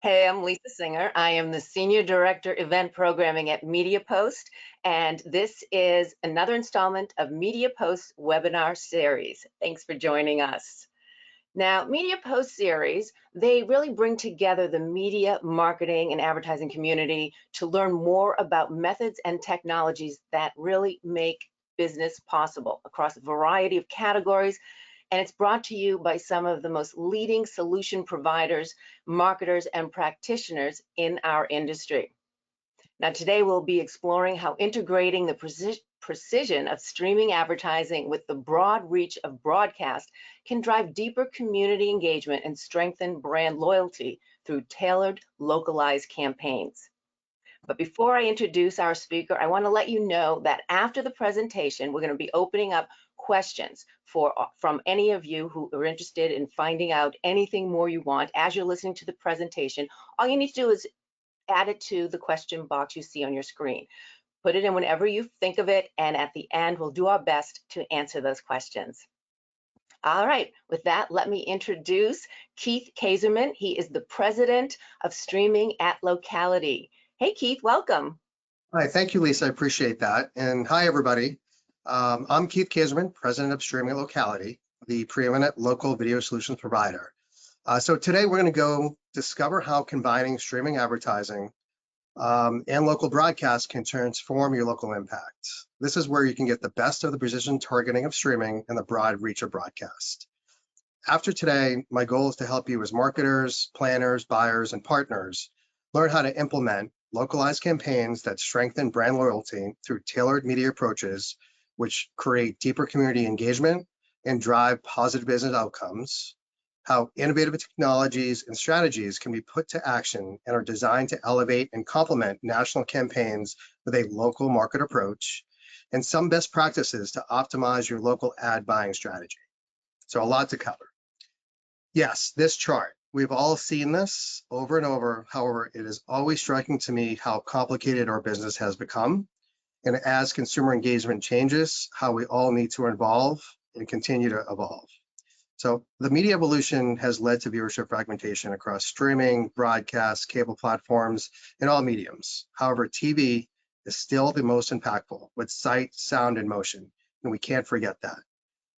Hey, I'm Lisa Singer. I am the Senior Director Event Programming at MediaPost, and this is another installment of MediaPost webinar series. Thanks for joining us. Now, MediaPost series, they really bring together the media, marketing, and advertising community to learn more about methods and technologies that really make business possible across a variety of categories, and it's brought to you by some of the most leading solution providers, marketers, and practitioners in our industry. Now, today we'll be exploring how integrating the precision of streaming advertising with the broad reach of broadcast can drive deeper community engagement and strengthen brand loyalty through tailored, localized campaigns. But before I introduce our speaker, I want to let you know that after the presentation, we're going to be opening up questions from any of you who are interested in finding out anything more you want as you're listening to the presentation. All you need to do is add it to the question box you see on your screen. Put it in whenever you think of it, and at the end, we'll do our best to answer those questions. All right, with that, let me introduce Keith Kazerman. He is the president of streaming at Locality. Hey, Keith, welcome. Hi, thank you, Lisa. I appreciate that. And hi, everybody. I'm Keith Kazerman, president of Streaming at Locality, the preeminent local video solutions provider. So today we're going to go discover how combining streaming advertising and local broadcast can transform your local impact. This is where you can get the best of the precision targeting of streaming and the broad reach of broadcast. After today, my goal is to help you as marketers, planners, buyers, and partners learn how to implement localized campaigns that strengthen brand loyalty through tailored media approaches, which create deeper community engagement and drive positive business outcomes, how innovative technologies and strategies can be put to action and are designed to elevate and complement national campaigns with a local market approach, and some best practices to optimize your local ad buying strategy. So a lot to cover. Yes, this chart. We've all seen this over and over. However, it is always striking to me how complicated our business has become. And as consumer engagement changes, how we all need to evolve and continue to evolve. So the media evolution has led to viewership fragmentation across streaming, broadcast, cable platforms, and all mediums. However, TV is still the most impactful with sight, sound, and motion, and we can't forget that.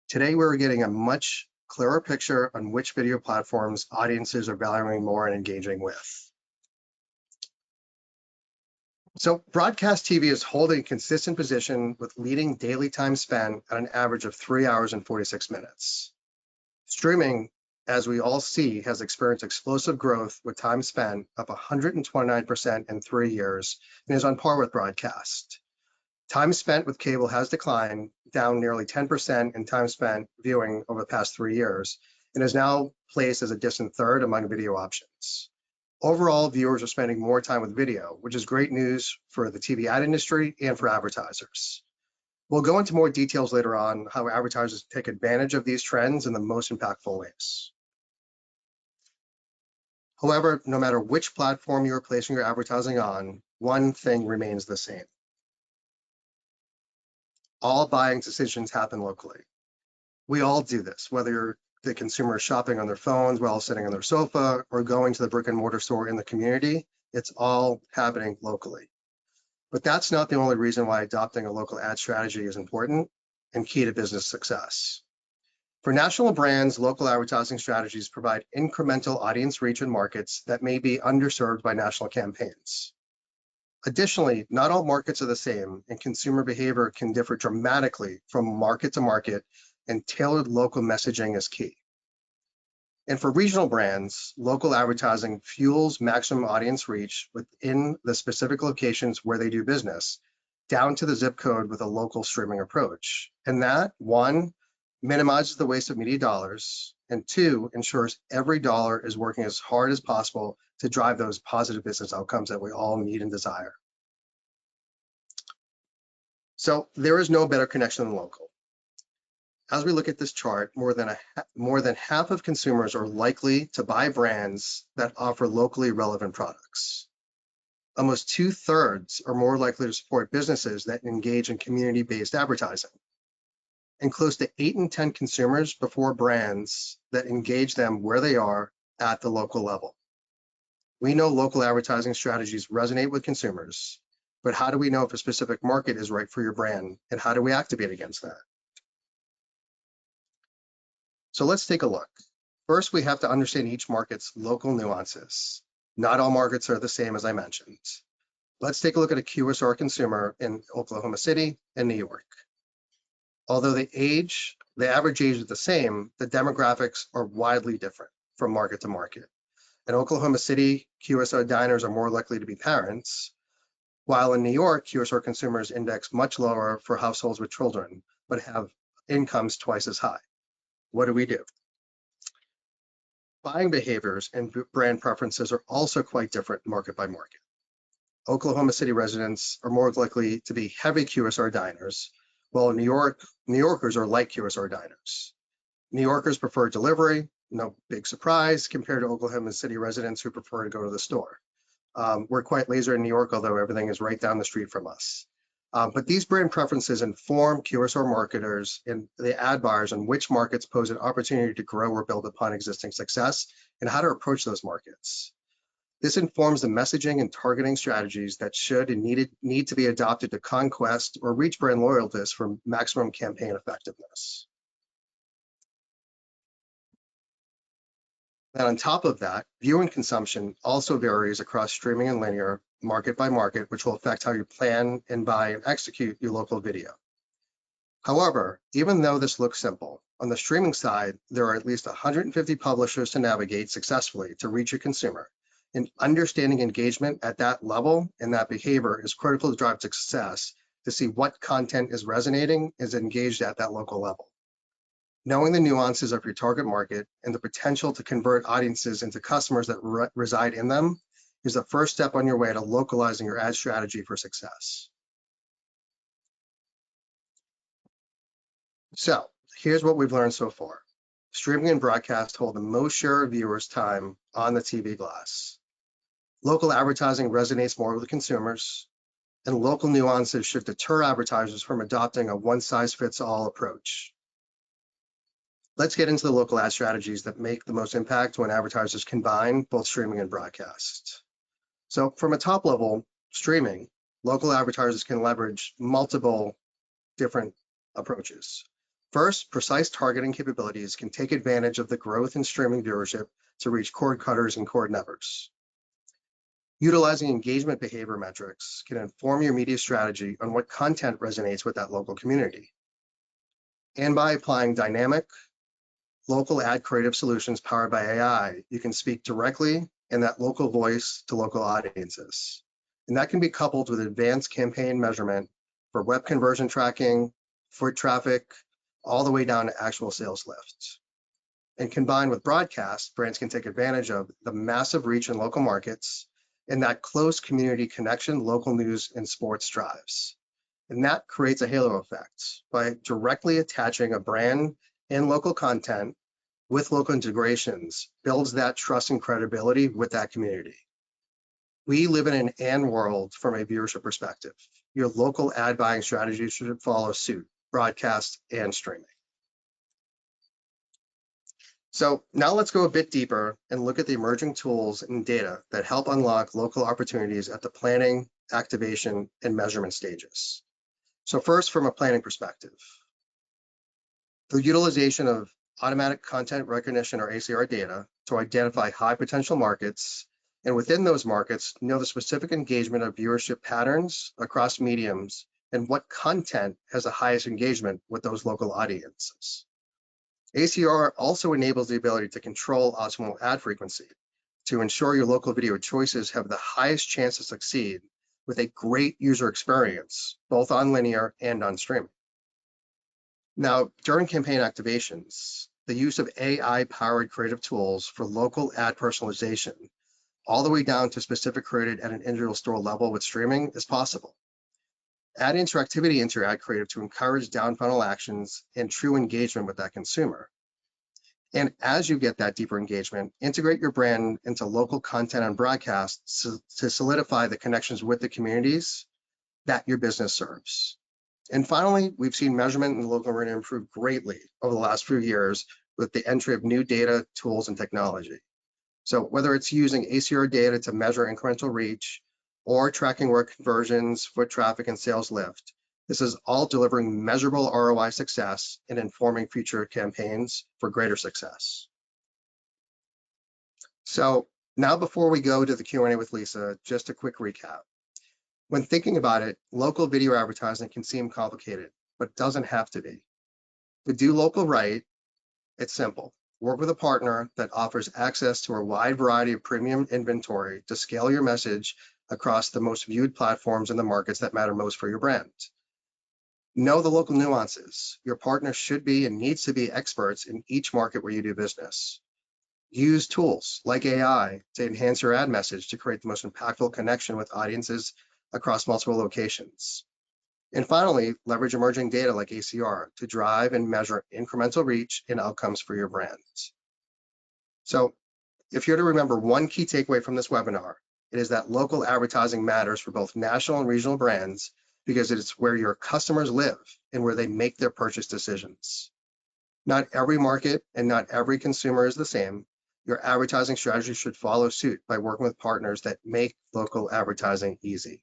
Today, we're getting a much clearer picture on which video platforms audiences are valuing more and engaging with. So broadcast TV is holding a consistent position with leading daily time spent at an average of 3 hours and 46 minutes. Streaming, as we all see, has experienced explosive growth with time spent up 129% in 3 years and is on par with broadcast. Time spent with cable has declined, down nearly 10% in time spent viewing over the past 3 years, and is now placed as a distant third among video options. Overall, viewers are spending more time with video, which is great news for the TV ad industry and for advertisers. We'll go into more details later on how advertisers take advantage of these trends in the most impactful ways. However, no matter which platform you're placing your advertising on, one thing remains the same. All buying decisions happen locally. We all do this, whether the consumer is shopping on their phones while sitting on their sofa or going to the brick and mortar store in the community, it's all happening locally. But that's not the only reason why adopting a local ad strategy is important and key to business success. For national brands, local advertising strategies provide incremental audience reach in markets that may be underserved by national campaigns. Additionally, not all markets are the same, and consumer behavior can differ dramatically from market to market, and tailored local messaging is key. And for regional brands, local advertising fuels maximum audience reach within the specific locations where they do business, down to the zip code with a local streaming approach. And that, one, minimizes the waste of media dollars, and two, ensures every dollar is working as hard as possible to drive those positive business outcomes that we all need and desire. So there is no better connection than local. As we look at this chart, more than half of consumers are likely to buy brands that offer locally relevant products. Almost 2/3 are more likely to support businesses that engage in community-based advertising. And close to 8 in 10 consumers prefer brands that engage them where they are at the local level. We know local advertising strategies resonate with consumers, but how do we know if a specific market is right for your brand, and how do we activate against that? So let's take a look. First, we have to understand each market's local nuances. Not all markets are the same, as I mentioned. Let's take a look at a QSR consumer in Oklahoma City and New York. Although the average age is the same, the demographics are widely different from market to market. In Oklahoma City, QSR diners are more likely to be parents, while in New York, QSR consumers index much lower for households with children, but have incomes twice as high. What do we do? Buying behaviors and brand preferences are also quite different market by market. Oklahoma City residents are more likely to be heavy QSR diners, while in New Yorkers are light QSR diners. New Yorkers prefer delivery, no big surprise, compared to Oklahoma City residents who prefer to go to the store. We're quite laser in New York, although everything is right down the street from us. But these brand preferences inform QSR marketers and the ad buyers on which markets pose an opportunity to grow or build upon existing success and how to approach those markets. This informs the messaging and targeting strategies that should and need to be adopted to conquest or reach brand loyalists for maximum campaign effectiveness. And on top of that, viewing consumption also varies across streaming and linear, market by market, which will affect how you plan and buy and execute your local video. However, even though this looks simple, on the streaming side, there are at least 150 publishers to navigate successfully to reach a consumer. And understanding engagement at that level and that behavior is critical to drive success to see what content is resonating, is engaged at that local level. Knowing the nuances of your target market and the potential to convert audiences into customers that reside in them is the first step on your way to localizing your ad strategy for success. So here's what we've learned so far. Streaming and broadcast hold the most share of viewers' time on the TV glass. Local advertising resonates more with consumers, and local nuances should deter advertisers from adopting a one-size-fits-all approach. Let's get into the local ad strategies that make the most impact when advertisers combine both streaming and broadcast. So from a top level, streaming, local advertisers can leverage multiple different approaches. First, precise targeting capabilities can take advantage of the growth in streaming viewership to reach cord cutters and cord nevers. Utilizing engagement behavior metrics can inform your media strategy on what content resonates with that local community. And by applying dynamic, local ad creative solutions powered by AI, you can speak directly in that local voice to local audiences. And that can be coupled with advanced campaign measurement for web conversion tracking, foot traffic, all the way down to actual sales lifts. And combined with broadcast, brands can take advantage of the massive reach in local markets and that close community connection local news and sports drives. And that creates a halo effect by directly attaching a brand and local content with local integrations, builds that trust and credibility with that community. We live in an and world from a viewership perspective. Your local ad buying strategy should follow suit, broadcast and streaming. So now let's go a bit deeper and look at the emerging tools and data that help unlock local opportunities at the planning, activation, and measurement stages. So first, from a planning perspective, the utilization of automatic content recognition or ACR data to identify high potential markets, and within those markets, know the specific engagement of viewership patterns across mediums and what content has the highest engagement with those local audiences. ACR also enables the ability to control optimal ad frequency to ensure your local video choices have the highest chance to succeed with a great user experience, both on linear and on streaming. Now, during campaign activations, the use of AI-powered creative tools for local ad personalization, all the way down to specific created at an individual store level with streaming, is possible. Add interactivity into your ad creative to encourage down funnel actions and true engagement with that consumer. And as you get that deeper engagement, integrate your brand into local content on broadcast to solidify the connections with the communities that your business serves. And finally, we've seen measurement in the local arena improve greatly over the last few years with the entry of new data, tools, and technology. So whether it's using ACR data to measure incremental reach or tracking work conversions, foot traffic, and sales lift, this is all delivering measurable ROI success and informing future campaigns for greater success. So now before we go to the Q&A with Lisa, just a quick recap. When thinking about it, local video advertising can seem complicated, but doesn't have to be. To do local right, it's simple. Work with a partner that offers access to a wide variety of premium inventory to scale your message across the most viewed platforms in the markets that matter most for your brand. Know the local nuances. Your partner should be and needs to be experts in each market where you do business. Use tools like AI to enhance your ad message to create the most impactful connection with audiences across multiple locations. And finally, leverage emerging data like ACR to drive and measure incremental reach and outcomes for your brands. So if you're to remember one key takeaway from this webinar, it is that local advertising matters for both national and regional brands because it's where your customers live and where they make their purchase decisions. Not every market and not every consumer is the same. Your advertising strategy should follow suit by working with partners that make local advertising easy.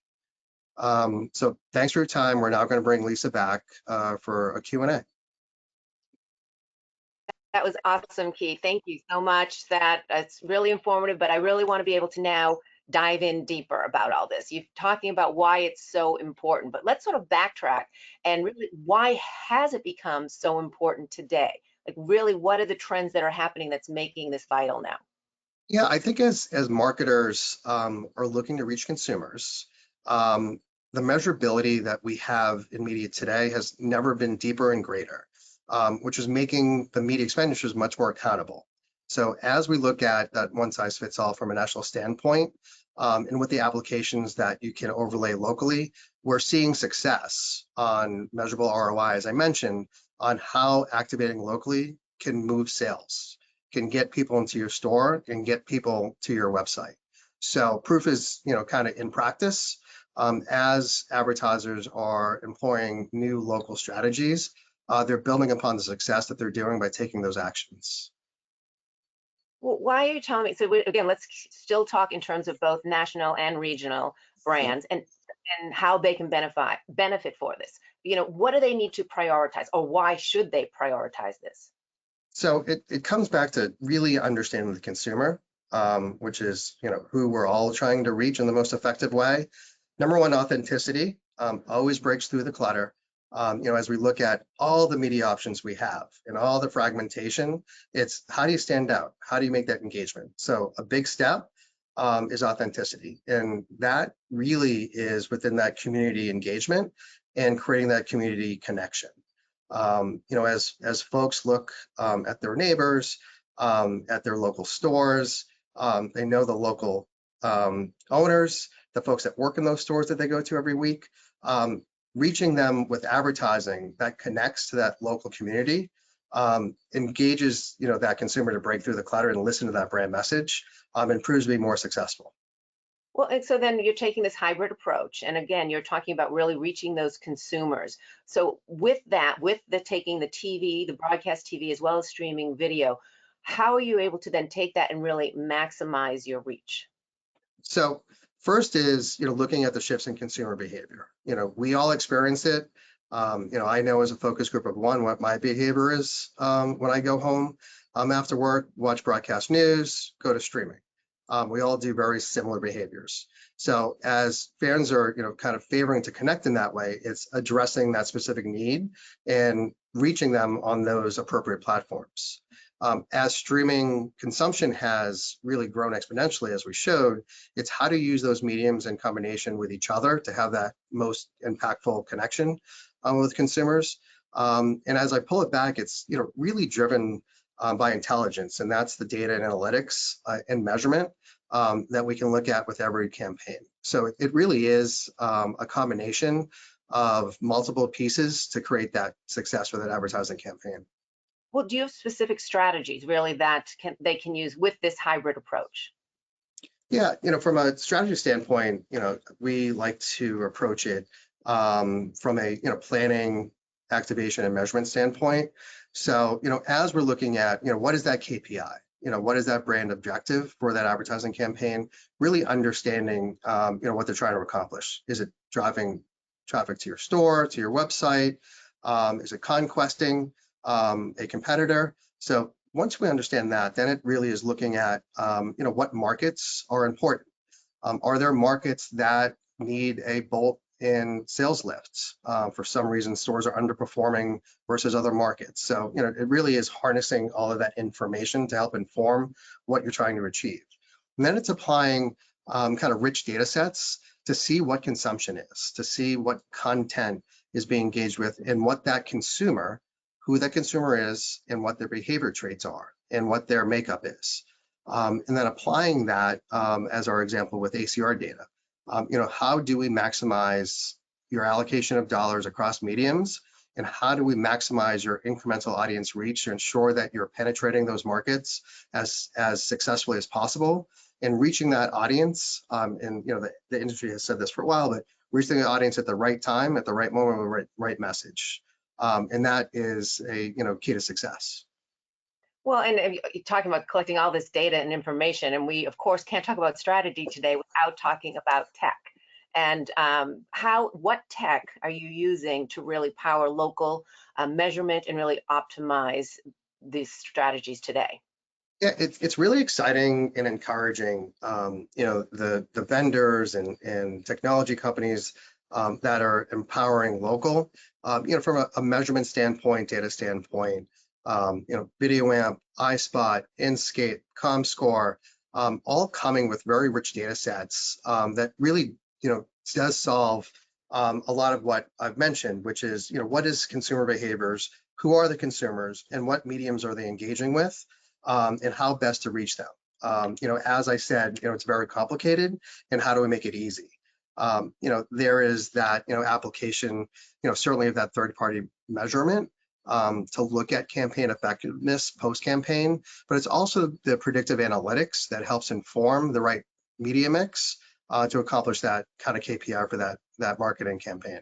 So thanks for your time. We're now going to bring Lisa back for a Q&A. That was awesome, Keith. Thank you so much. That's really informative, but I really want to be able to now dive in deeper about all this. You're talking about why it's so important, but let's sort of backtrack and really, why has it become so important today? Like really, what are the trends that are happening that's making this vital now? Yeah, I think as marketers are looking to reach consumers, the measurability that we have in media today has never been deeper and greater, which is making the media expenditures much more accountable. So as we look at that one size fits all from a national standpoint, and with the applications that you can overlay locally, we're seeing success on measurable ROI, as I mentioned, on how activating locally can move sales, can get people into your store and get people to your website. So proof is, kind of in practice as advertisers are employing new local strategies. They're building upon the success that they're doing by taking those actions. Well, why are you telling me? So again, let's still talk in terms of both national and regional brands and how they can benefit for this. What do they need to prioritize, or why should they prioritize this? So it comes back to really understanding the consumer, which is, who we're all trying to reach in the most effective way. Number one, authenticity always breaks through the clutter. As we look at all the media options we have and all the fragmentation, it's how do you stand out? How do you make that engagement? So a big step is authenticity. And that really is within that community engagement and creating that community connection. As folks look at their neighbors, at their local stores, they know the local owners, the folks that work in those stores that they go to every week, reaching them with advertising that connects to that local community, engages that consumer to break through the clutter and listen to that brand message, and proves to be more successful. Well, and so then you're taking this hybrid approach, and again, you're talking about really reaching those consumers. So with that, with taking the TV, the broadcast TV, as well as streaming video, how are you able to then take that and really maximize your reach? So first is, looking at the shifts in consumer behavior. We all experience it. I know as a focus group of one what my behavior is when I go home after work, watch broadcast news, go to streaming. We all do very similar behaviors. So as fans are, kind of favoring to connect in that way, it's addressing that specific need and reaching them on those appropriate platforms. As streaming consumption has really grown exponentially, as we showed, it's how to use those mediums in combination with each other to have that most impactful connection with consumers. And as I pull it back, it's really driven by intelligence, and that's the data and analytics and measurement that we can look at with every campaign. So it really is a combination of multiple pieces to create that success for that advertising campaign. Well, do you have specific strategies really that they can use with this hybrid approach? Yeah, from a strategy standpoint, we like to approach it from a planning, activation, and measurement standpoint. So, as we're looking at, what is that KPI? what is that brand objective for that advertising campaign, really understanding, what they're trying to accomplish. Is it driving traffic to your store, to your website? Is it conquesting a competitor? So once we understand that, then it really is looking at, what markets are important. Are there markets that need a bolt in sales lifts? For some reason, stores are underperforming versus other markets. So, it really is harnessing all of that information to help inform what you're trying to achieve. And then it's applying kind of rich data sets to see what consumption is, to see what content is being engaged with, and what that consumer, who that consumer is, and what their behavior traits are, and what their makeup is. And then applying that as our example with ACR data. How do we maximize your allocation of dollars across mediums, and how do we maximize your incremental audience reach to ensure that you're penetrating those markets as successfully as possible, and reaching that audience. And the industry has said this for a while, but reaching the audience at the right time, at the right moment, with the right message. And that is a key to success. Well, and you're talking about collecting all this data and information, and we, of course, can't talk about strategy today without talking about tech. And what tech are you using to really power local measurement and really optimize these strategies today? Yeah, it's really exciting and encouraging. The vendors and technology companies that are empowering local. From a measurement standpoint, data standpoint. VideoAmp, iSpot, Inscape, ComScore, all coming with very rich data sets that really, does solve a lot of what I've mentioned, which is, what is consumer behaviors, who are the consumers, and what mediums are they engaging with, and how best to reach them. As I said, it's very complicated, and how do we make it easy? There is that, application, certainly of that third-party measurement, to look at campaign effectiveness post-campaign, but it's also the predictive analytics that helps inform the right media mix to accomplish that kind of KPI for that marketing campaign.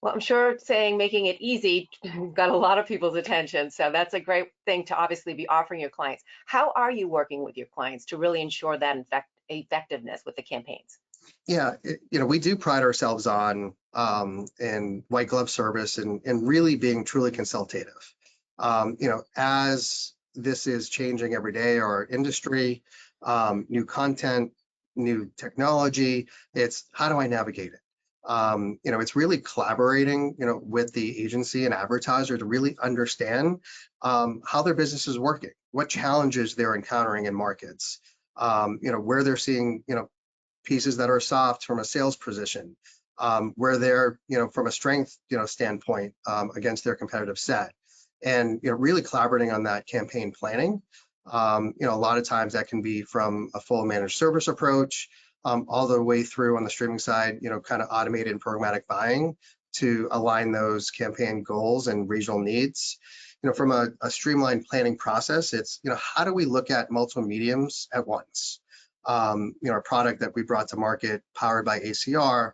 Well, I'm sure making it easy got a lot of people's attention. So that's a great thing to obviously be offering your clients. How are you working with your clients to really ensure that effectiveness with the campaigns? Yeah, we do pride ourselves on in white glove service and really being truly consultative. As this is changing every day, our industry, new content, new technology, it's how do I navigate it? It's really collaborating, with the agency and advertiser to really understand how their business is working, what challenges they're encountering in markets, where they're seeing, pieces that are soft from a sales position, where they're, from a strength, standpoint against their competitive set, and really collaborating on that campaign planning. A lot of times that can be from a full managed service approach, all the way through on the streaming side, kind of automated and programmatic buying to align those campaign goals and regional needs. From a streamlined planning process, it's, how do we look at multiple mediums at once? A product that we brought to market powered by ACR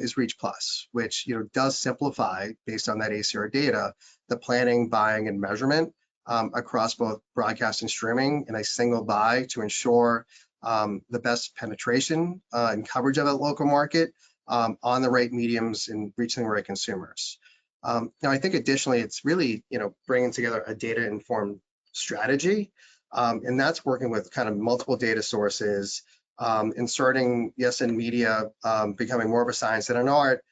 is Reach Plus, which does simplify, based on that ACR data, the planning, buying, and measurement across both broadcast and streaming in a single buy to ensure the best penetration and coverage of that local market on the right mediums and reaching the right consumers. Now, I think additionally, it's really bringing together a data-informed strategy. And that's working with kind of multiple data sources, inserting, yes, in media, becoming more of a science than an art,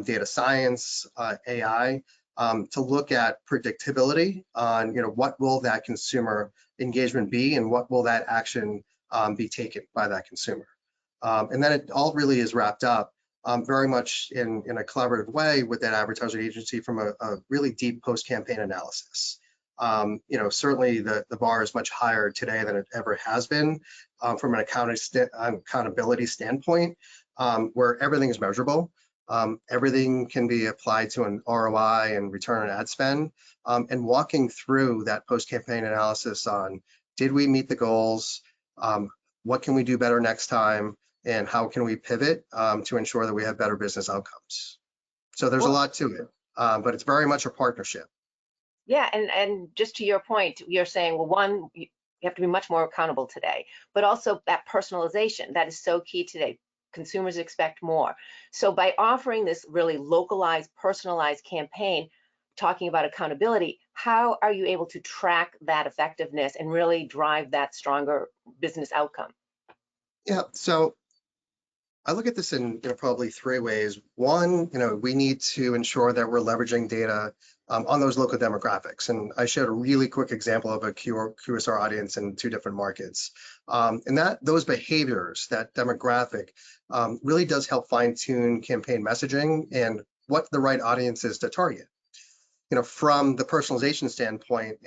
data science, AI, to look at predictability on, what will that consumer engagement be, and what will that action be taken by that consumer. And then it all really is wrapped up very much in a collaborative way with that advertiser agency from a really deep post-campaign analysis. Certainly the bar is much higher today than it ever has been from an accountability standpoint, where everything is measurable. Everything can be applied to an ROI and return on ad spend, and walking through that post-campaign analysis on, did we meet the goals? What can we do better next time? And how can we pivot to ensure that we have better business outcomes? So there's a lot to it, but it's very much a partnership. Yeah, and just to your point, you're saying, well, one, You have to be much more accountable today. But also that personalization, that is so key today. Consumers expect more. So by offering this really localized, personalized campaign, talking about accountability, how are you able to track that effectiveness and really drive that stronger business outcome? Yeah, so I look at this in probably three ways. One, we need to ensure that we're leveraging data on those local demographics. And I showed a really quick example of a QSR audience in two different markets. And that those behaviors, that demographic, really does help fine tune campaign messaging and what the right audience is to target. From the personalization standpoint,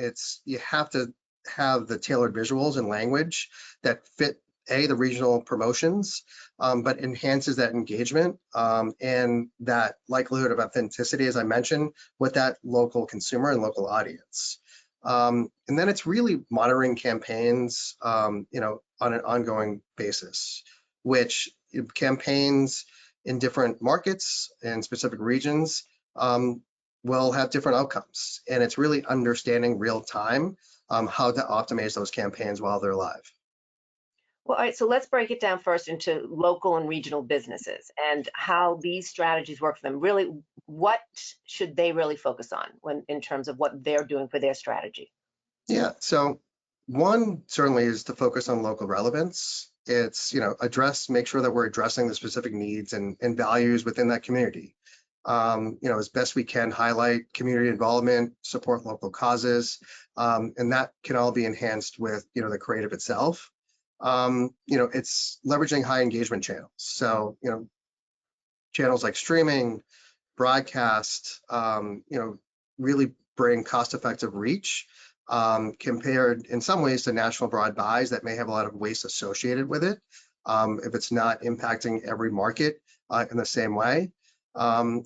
you have to have the tailored visuals and language that fit the regional promotions, but enhances that engagement and that likelihood of authenticity, as I mentioned, with that local consumer and local audience. And then it's really monitoring campaigns, on an ongoing basis, which campaigns in different markets and specific regions will have different outcomes. And it's really understanding real time how to optimize those campaigns while they're live. Well, all right, so let's break it down first into local and regional businesses and how these strategies work for them. Really, what should they really focus on when in terms of what they're doing for their strategy? Yeah, so one certainly is to focus on local relevance. It's, make sure that we're addressing the specific needs and values within that community. As best we can, highlight community involvement, support local causes, and that can all be enhanced with, the creative itself. It's leveraging high engagement channels. So, channels like streaming, broadcast, really bring cost-effective reach compared in some ways to national broad buys that may have a lot of waste associated with it if it's not impacting every market in the same way. And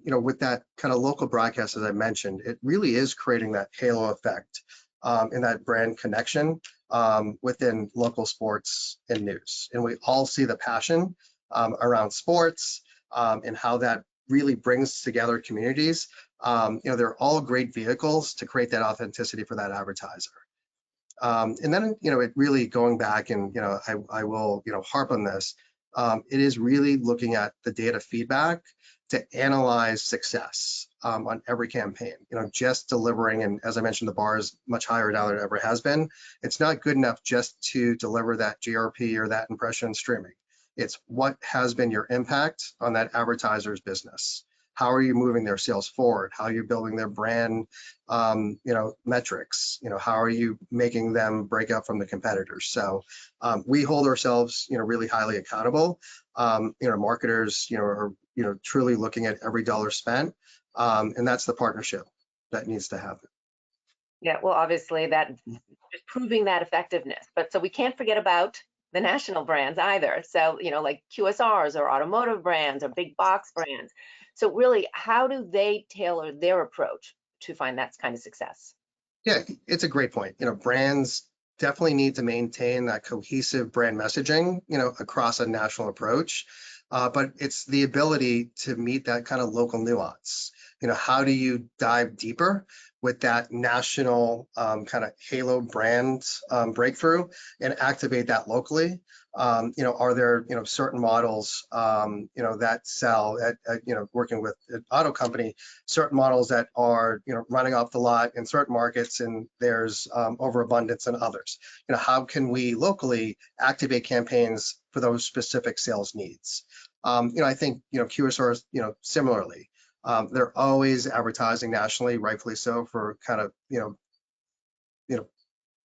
with that kind of local broadcast, as I mentioned, it really is creating that halo effect and that brand connection within local sports and news. And we all see the passion around sports and how that really brings together communities. They're all great vehicles to create that authenticity for that advertiser. And then, it really going back and, I will, harp on this. It is really looking at the data feedback to analyze success on every campaign. Just delivering, and as I mentioned, the bar is much higher now than it ever has been. It's not good enough just to deliver that GRP or that impression streaming. It's what has been your impact on that advertiser's business. How are you moving their sales forward? How are you building their brand, metrics? How are you making them break out from the competitors? So we hold ourselves, really highly accountable. Marketers, are, truly looking at every dollar spent, and that's the partnership that needs to happen. Yeah, well, obviously that just proving that effectiveness. But so we can't forget about the national brands either. So, like QSRs or automotive brands or big box brands. So really, how do they tailor their approach to find that kind of success? Yeah, it's a great point. Brands definitely need to maintain that cohesive brand messaging, across a national approach. But it's the ability to meet that kind of local nuance. How do you dive deeper with that national kind of halo brand breakthrough and activate that locally? Are there, certain models, that sell at working with an auto company, certain models that are, running off the lot in certain markets and there's overabundance in others? How can we locally activate campaigns for those specific sales needs? I think, QSRs, similarly, they're always advertising nationally, rightfully so, for kind of,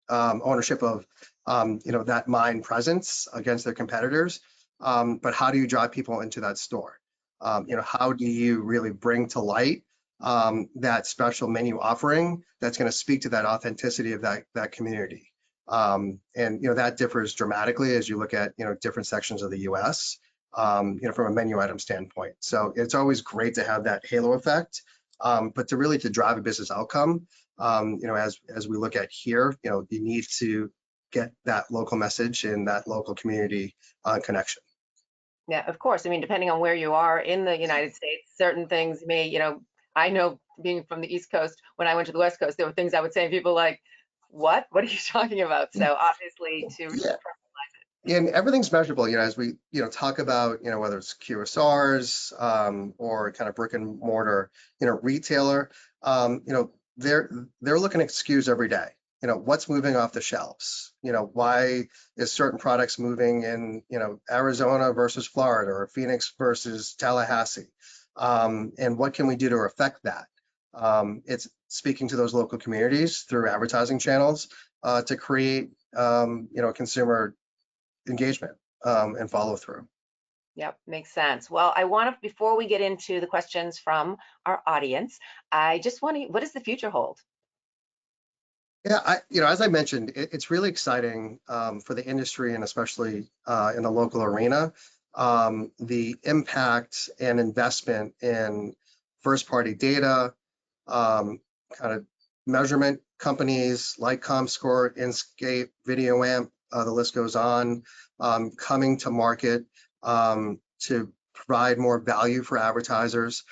ownership of, that mind presence against their competitors. But how do you drive people into that store? How do you really bring to light that special menu offering that's going to speak to that authenticity of that community? And that differs dramatically as you look at different sections of the U.S. From a menu item standpoint. So it's always great to have that halo effect, but to drive a business outcome, as we look at here, you need to get that local message and that local community connection. Yeah, of course. I mean, depending on where you are in the United States, certain things may, I know being from the East Coast, when I went to the West Coast, there were things I would say, and people like, what? What are you talking about? So obviously to really, Yeah. And everything's measurable, as we, talk about, whether it's QSRs, or kind of brick and mortar, retailer, they're looking at SKUs every day. What's moving off the shelves? Why is certain products moving in, Arizona versus Florida or Phoenix versus Tallahassee? And what can we do to affect that? It's speaking to those local communities through advertising channels, to create, consumer engagement, and follow through. yep, makes sense. Well, I want to, before we get into the questions from our audience, I just want to, what does the future hold? Yeah, as I mentioned, it's really exciting, for the industry and especially, in the local arena. The impact and investment in first-party data, kind of measurement companies like ComScore, Inscape, VideoAmp, the list goes on, coming to market, to provide more value for advertisers.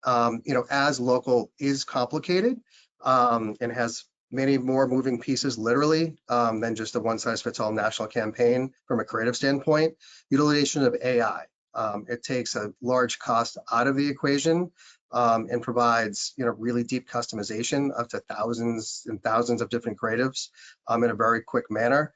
As local is complicated, and has many more moving pieces literally, than just a one-size-fits-all national campaign from a creative standpoint. Utilization of AI, it takes a large cost out of the equation, and provides really deep customization up to thousands and thousands of different creatives, in a very quick manner,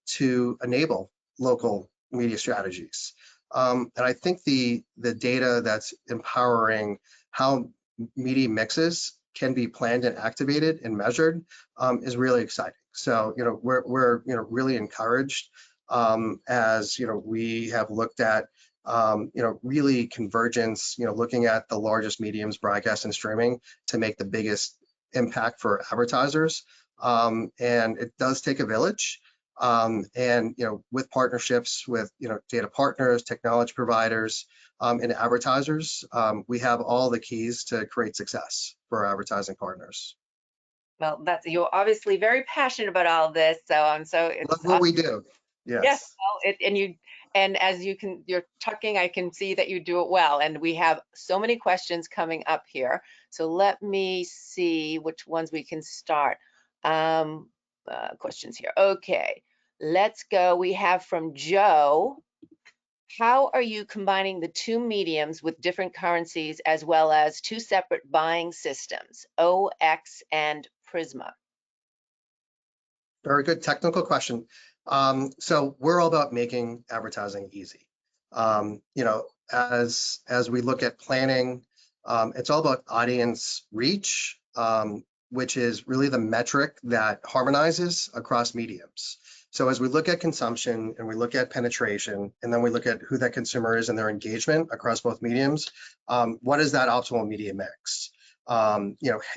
to enable local media strategies. And I think the data that's empowering how media mixes can be planned and activated and measured, is really exciting. So, we're really encouraged, as we have looked at, really convergence, looking at the largest mediums, broadcast and streaming, to make the biggest impact for advertisers. And it does take a village. And with partnerships with data partners, technology providers, and advertisers, we have all the keys to create success for our advertising partners. Well, that's, you're obviously very passionate about all this, so so Love it's what we do. yes, Yes. well, and you, and as you can, you're talking, I can see that you do it well. And we have so many questions coming up here. So let me see which ones we can start. Um, Questions here. Okay, let's go. We have from Joe. How are you combining the two mediums with different currencies as well as two separate buying systems, OX and Prisma? Very good technical question. So we're all about making advertising easy. As we look at planning, it's all about audience reach, which is really the metric that harmonizes across mediums. So as we look at consumption and we look at penetration, and then we look at who that consumer is and their engagement across both mediums, what is that optimal media mix?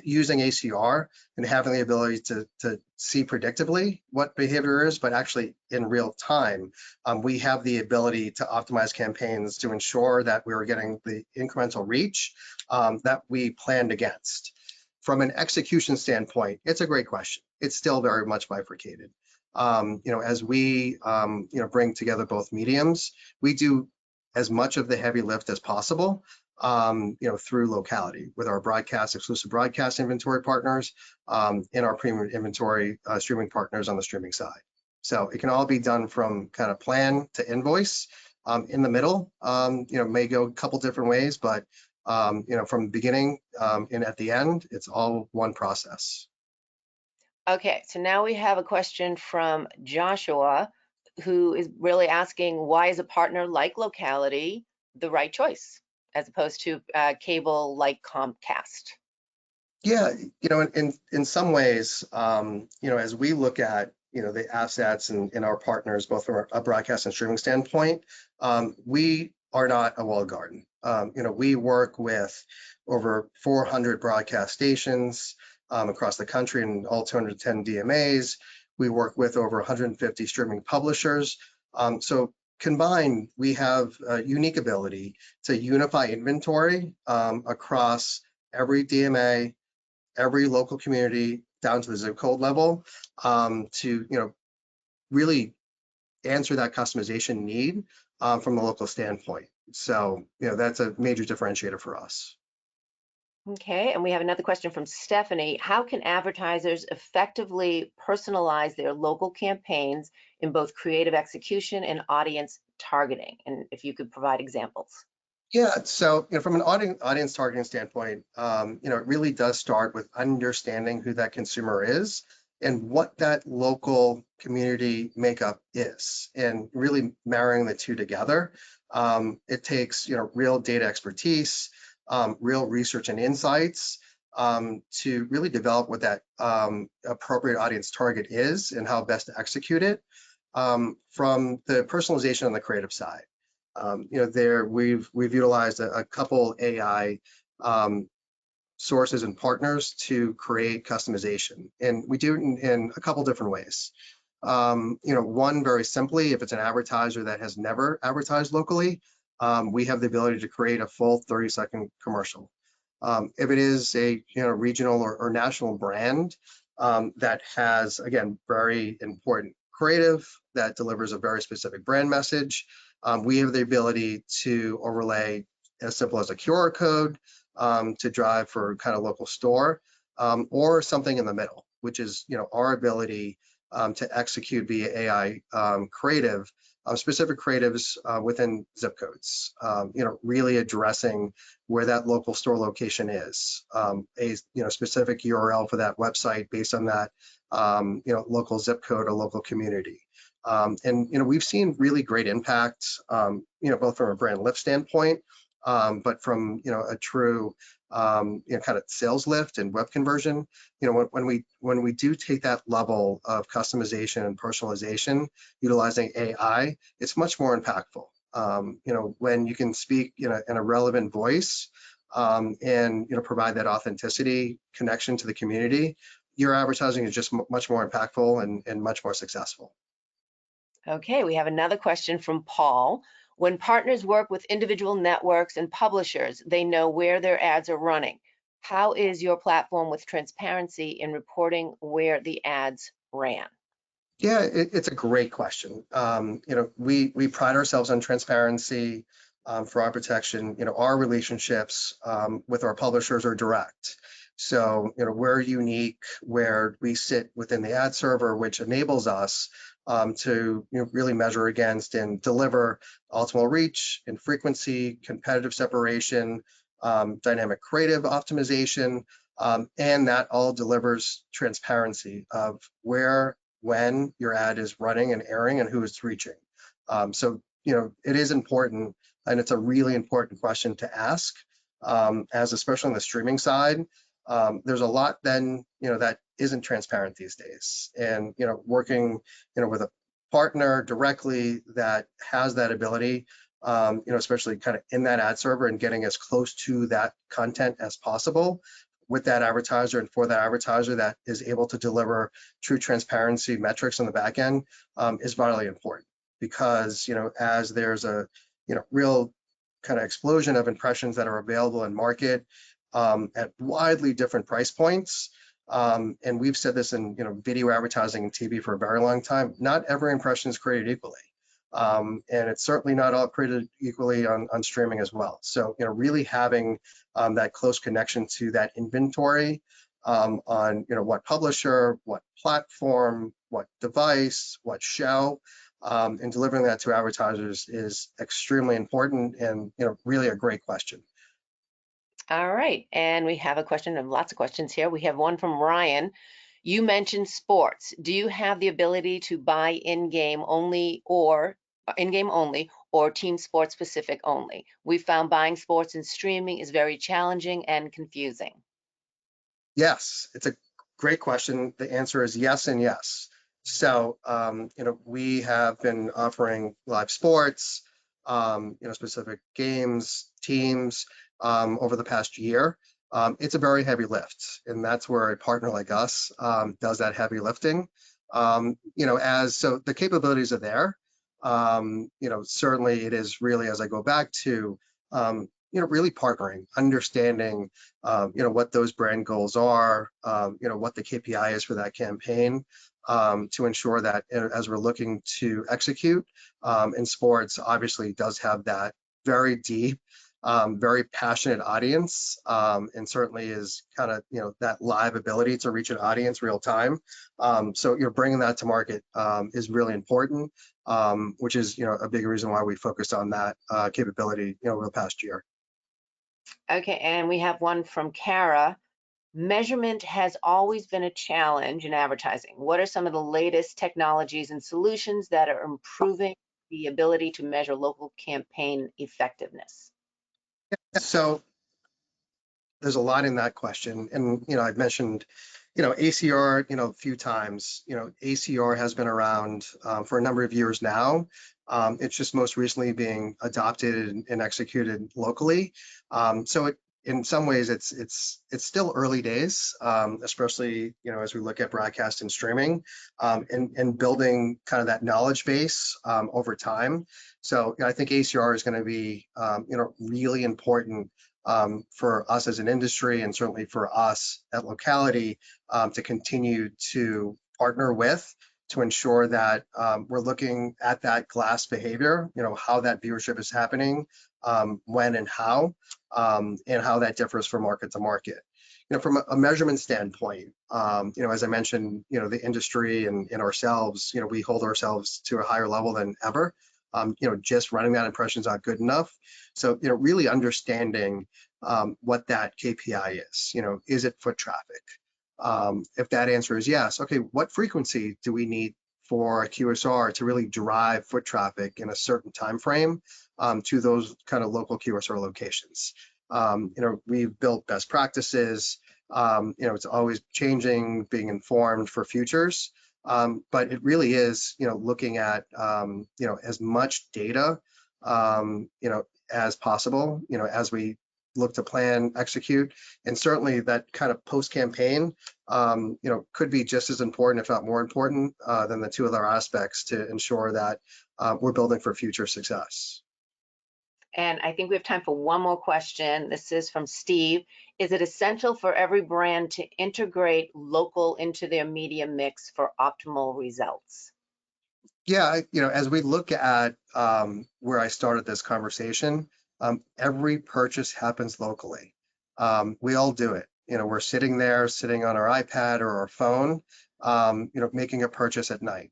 Using ACR and having the ability to see predictably what behavior is, but actually in real time, we have the ability to optimize campaigns to ensure that we are getting the incremental reach, that we planned against. From an execution standpoint, it's a great question. It's still very much bifurcated. As we bring together both mediums, we do as much of the heavy lift as possible, through Locality with our exclusive broadcast inventory partners, and our premium inventory streaming partners on the streaming side. So it can all be done from kind of plan to invoice. In the middle, may go a couple different ways, but from the beginning, and at the end, it's all one process. Okay, so now we have a question from Joshua, who is really asking, why is a partner like Locality the right choice as opposed to cable like Comcast? Yeah, in some ways, as we look at, the assets and our partners, both from a broadcast and streaming standpoint, we are not a walled garden. We work with over 400 broadcast stations, across the country and all 210 DMAs. We work with over 150 streaming publishers. So combined, we have a unique ability to unify inventory, across every DMA, every local community down to the zip code level, to really answer that customization need, from the local standpoint. So that's a major differentiator for us. Okay, and we have another question from Stephanie. How can advertisers effectively personalize their local campaigns in both creative execution and audience targeting? And if you could provide examples. Yeah, so from an audience targeting standpoint, it really does start with understanding who that consumer is and what that local community makeup is, and really marrying the two together. It takes real data expertise, real research and insights to really develop what that appropriate audience target is and how best to execute it from the personalization on the creative side. There we've utilized a couple AI sources and partners to create customization, and we do it in a couple different ways. One, very simply, if it's an advertiser that has never advertised locally, we have the ability to create a full 30-second commercial. If it is a regional or national brand that has, again, very important creative that delivers a very specific brand message, we have the ability to overlay as simple as a QR code to drive for kind of local store, or something in the middle, which is our ability to execute via AI creative, specific creatives within zip codes, really addressing where that local store location is, a specific URL for that website based on that local zip code or local community. And we've seen really great impact, both from a brand lift standpoint, but from a true kind of sales lift and web conversion. When we do take that level of customization and personalization utilizing AI, it's much more impactful. When you can speak in a relevant voice, and provide that authenticity connection to the community, your advertising is just much more impactful and much more successful. Okay, we have another question from Paul. When partners work with individual networks and publishers, they know where their ads are running. How is your platform with transparency in reporting where the ads ran? Yeah, it's a great question. We pride ourselves on transparency, for our protection. Our relationships with our publishers are direct. So, we're unique where we sit within the ad server, which enables us to really measure against and deliver optimal reach and frequency, competitive separation, dynamic creative optimization, and that all delivers transparency of where, when your ad is running and airing and who it's reaching. So, it is important, and it's a really important question to ask, as especially on the streaming side. There's a lot then, that isn't transparent these days. And, working, with a partner directly that has that ability, especially kind of in that ad server and getting as close to that content as possible with that advertiser and for that advertiser that is able to deliver true transparency metrics on the back end, is vitally important. Because, as there's a, real kind of explosion of impressions that are available in market, at widely different price points. And we've said this in video advertising and TV for a very long time. Not every impression is created equally, and it's certainly not all created equally on streaming as well. So really having that close connection to that inventory on what publisher, what platform, what device, what show, and delivering that to advertisers is extremely important and really a great question. All right, and we have a question of lots of questions here. We have one from Ryan. You mentioned sports. Do you have the ability to buy in-game only or team sports specific only? We found buying sports and streaming is very challenging and confusing. Yes, it's a great question. The answer is yes and yes. So, we have been offering live sports, specific games, teams, over the past year. It's a very heavy lift, and that's where a partner like us does that heavy lifting. So the capabilities are there. Certainly it is really, as I go back to, really partnering, understanding, what those brand goals are, what the KPI is for that campaign, to ensure that as we're looking to execute, in sports, obviously does have that very deep very passionate audience, and certainly is kind of, that live ability to reach an audience real time. So, bringing that to market is really important, which is, a big reason why we focused on that capability, over the past year. Okay, and we have one from Kara. Measurement has always been a challenge in advertising. What are some of the latest technologies and solutions that are improving the ability to measure local campaign effectiveness? So there's a lot in that question. And, I've mentioned, ACR, a few times. ACR has been around for a number of years now. It's just most recently being adopted and executed locally. So in some ways, it's still early days, especially, as we look at broadcast and streaming, and building kind of that knowledge base over time. So I think ACR is going to be, really important for us as an industry, and certainly for us at Locality, to continue to partner with, to ensure that we're looking at that glass behavior, how that viewership is happening, when and how that differs from market to market. From a measurement standpoint, as I mentioned, the industry and ourselves, we hold ourselves to a higher level than ever. Just running that impression is not good enough. So, really understanding what that KPI is it foot traffic? If that answer is yes, okay, what frequency do we need for a QSR to really drive foot traffic in a certain time frame to those kind of local QSR locations? We've built best practices. It's always changing, being informed for futures. But it really is, looking at, as much data, as possible, as we look to plan, execute, and certainly that kind of post-campaign, could be just as important, if not more important, than the two other aspects to ensure that we're building for future success. And I think we have time for one more question. This is from Steve. Is it essential for every brand to integrate local into their media mix for optimal results? Yeah, as we look at where I started this conversation, every purchase happens locally. We all do it. We're sitting there, sitting on our iPad or our phone, making a purchase at night.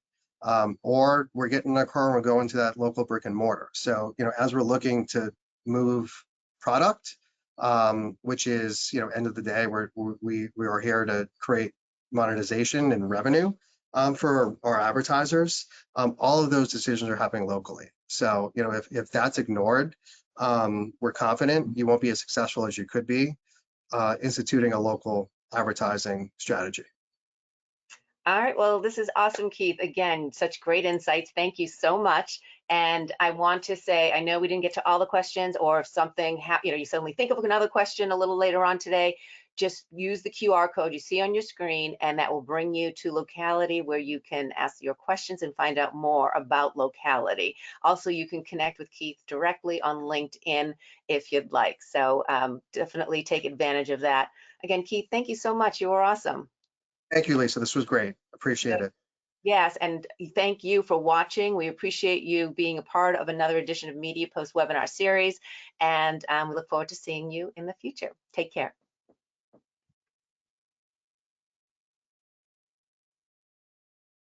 Or we're getting in our car and we're going to that local brick and mortar. So, as we're looking to move product, which is, end of the day, we are here to create monetization and revenue for our advertisers. All of those decisions are happening locally. So, if that's ignored, we're confident you won't be as successful as you could be instituting a local advertising strategy. All right, well, this is awesome, Keith. Again, such great insights. Thank you so much. And I want to say, I know we didn't get to all the questions, or if something, you suddenly think of another question a little later on today, just use the QR code you see on your screen, and that will bring you to Locality, where you can ask your questions and find out more about Locality. Also, you can connect with Keith directly on LinkedIn if you'd like. So definitely take advantage of that. Again, Keith, thank you so much. You were awesome. Thank you, Lisa. This was great. Appreciate it. Yes, and thank you for watching. We appreciate you being a part of another edition of MediaPost webinar series, and we look forward to seeing you in the future. Take care.